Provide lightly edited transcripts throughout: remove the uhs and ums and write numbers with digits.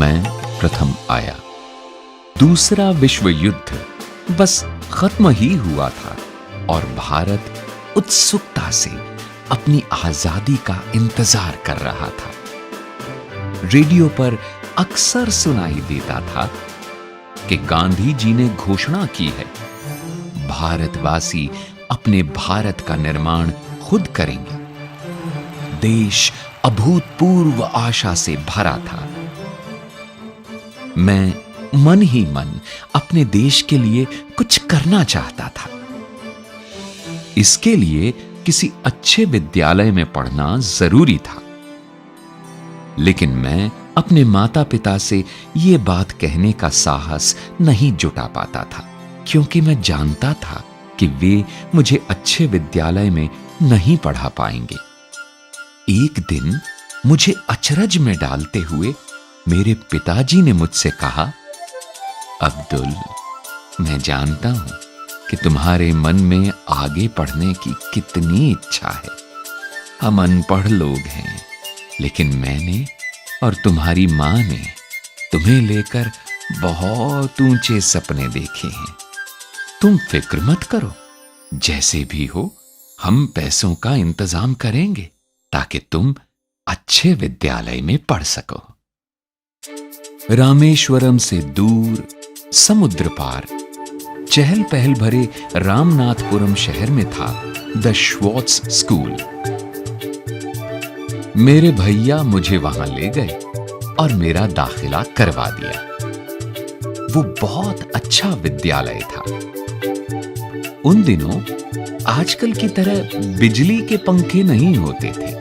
मैं प्रथम आया। दूसरा विश्व युद्ध बस खत्म ही हुआ था और भारत उत्सुकता से अपनी आजादी का इंतजार कर रहा था। रेडियो पर अक्सर सुनाई देता था कि गांधी जी ने घोषणा की है, भारतवासी अपने भारत का निर्माण खुद करेंगे। देश अभूतपूर्व आशा से भरा था। मैं मन ही मन अपने देश के लिए कुछ करना चाहता था। इसके लिए किसी अच्छे विद्यालय में पढ़ना जरूरी था, लेकिन मैं अपने माता पिता से यह बात कहने का साहस नहीं जुटा पाता था, क्योंकि मैं जानता था कि वे मुझे अच्छे विद्यालय में नहीं पढ़ा पाएंगे। एक दिन मुझे अचरज में डालते हुए मेरे पिताजी ने मुझसे कहा, अब्दुल, मैं जानता हूं कि तुम्हारे मन में आगे पढ़ने की कितनी इच्छा है। हम अनपढ़ लोग हैं, लेकिन मैंने और तुम्हारी मां ने तुम्हें लेकर बहुत ऊंचे सपने देखे हैं। तुम फिक्र मत करो, जैसे भी हो हम पैसों का इंतजाम करेंगे ताकि तुम अच्छे विद्यालय में पढ़ सको। रामेश्वरम से दूर समुद्र पार चहल पहल भरे रामनाथपुरम शहर में था द श्वार्ट्ज स्कूल। मेरे भैया मुझे वहां ले गए और मेरा दाखिला करवा दिया। वो बहुत अच्छा विद्यालय था। उन दिनों आजकल की तरह बिजली के पंखे नहीं होते थे।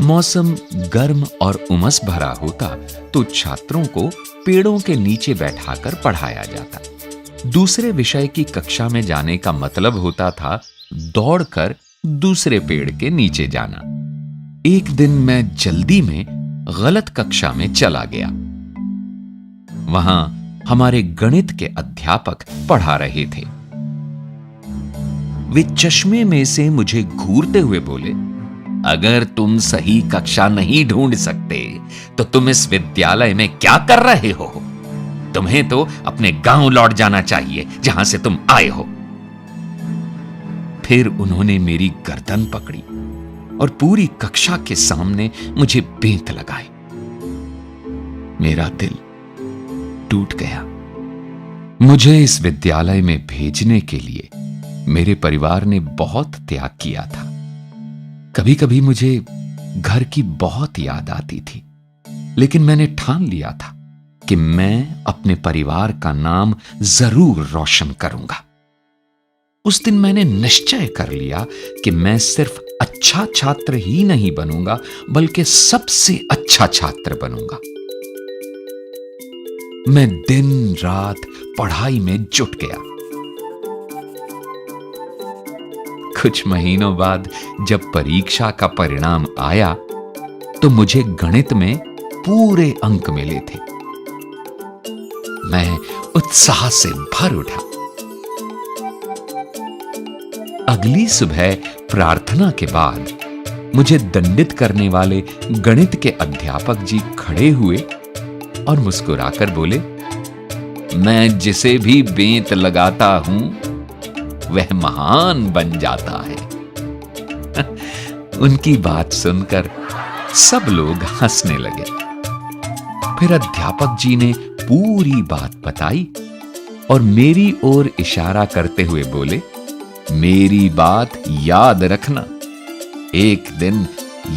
मौसम गर्म और उमस भरा होता तो छात्रों को पेड़ों के नीचे बैठाकर पढ़ाया जाता। दूसरे विषय की कक्षा में जाने का मतलब होता था दौड़कर दूसरे पेड़ के नीचे जाना। एक दिन मैं जल्दी में गलत कक्षा में चला गया। वहां हमारे गणित के अध्यापक पढ़ा रहे थे। वे चश्मे में से मुझे घूरते हुए बोले, अगर तुम सही कक्षा नहीं ढूंढ सकते तो तुम इस विद्यालय में क्या कर रहे हो? तुम्हें तो अपने गांव लौट जाना चाहिए जहां से तुम आए हो। फिर उन्होंने मेरी गर्दन पकड़ी और पूरी कक्षा के सामने मुझे बेंत लगाई। मेरा दिल टूट गया। मुझे इस विद्यालय में भेजने के लिए मेरे परिवार ने बहुत त्याग किया था। कभी कभी मुझे घर की बहुत याद आती थी, लेकिन मैंने ठान लिया था कि मैं अपने परिवार का नाम जरूर रोशन करूंगा। उस दिन मैंने निश्चय कर लिया कि मैं सिर्फ अच्छा छात्र ही नहीं बनूंगा, बल्कि सबसे अच्छा छात्र बनूंगा। मैं दिन रात पढ़ाई में जुट गया। कुछ महीनों बाद जब परीक्षा का परिणाम आया तो मुझे गणित में पूरे अंक मिले थे। मैं उत्साह से भर उठा। अगली सुबह प्रार्थना के बाद मुझे दंडित करने वाले गणित के अध्यापक जी खड़े हुए और मुस्कुराकर बोले, मैं जिसे भी बेंत लगाता हूं वह महान बन जाता है। उनकी बात सुनकर सब लोग हंसने लगे। फिर अध्यापक जी ने पूरी बात बताई और मेरी ओर इशारा करते हुए बोले, मेरी बात याद रखना, एक दिन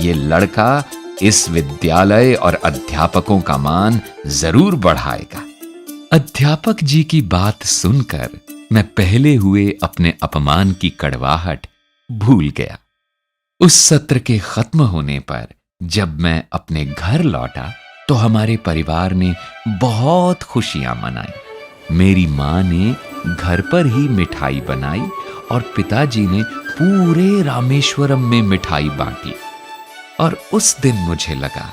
ये लड़का इस विद्यालय और अध्यापकों का मान जरूर बढ़ाएगा। अध्यापक जी की बात सुनकर मैं पहले हुए अपने अपमान की कड़वाहट भूल गया। उस सत्र के खत्म होने पर जब मैं अपने घर लौटा तो हमारे परिवार ने बहुत खुशियां मनाई। मेरी मां ने घर पर ही मिठाई बनाई और पिताजी ने पूरे रामेश्वरम में मिठाई बांटी। और उस दिन मुझे लगा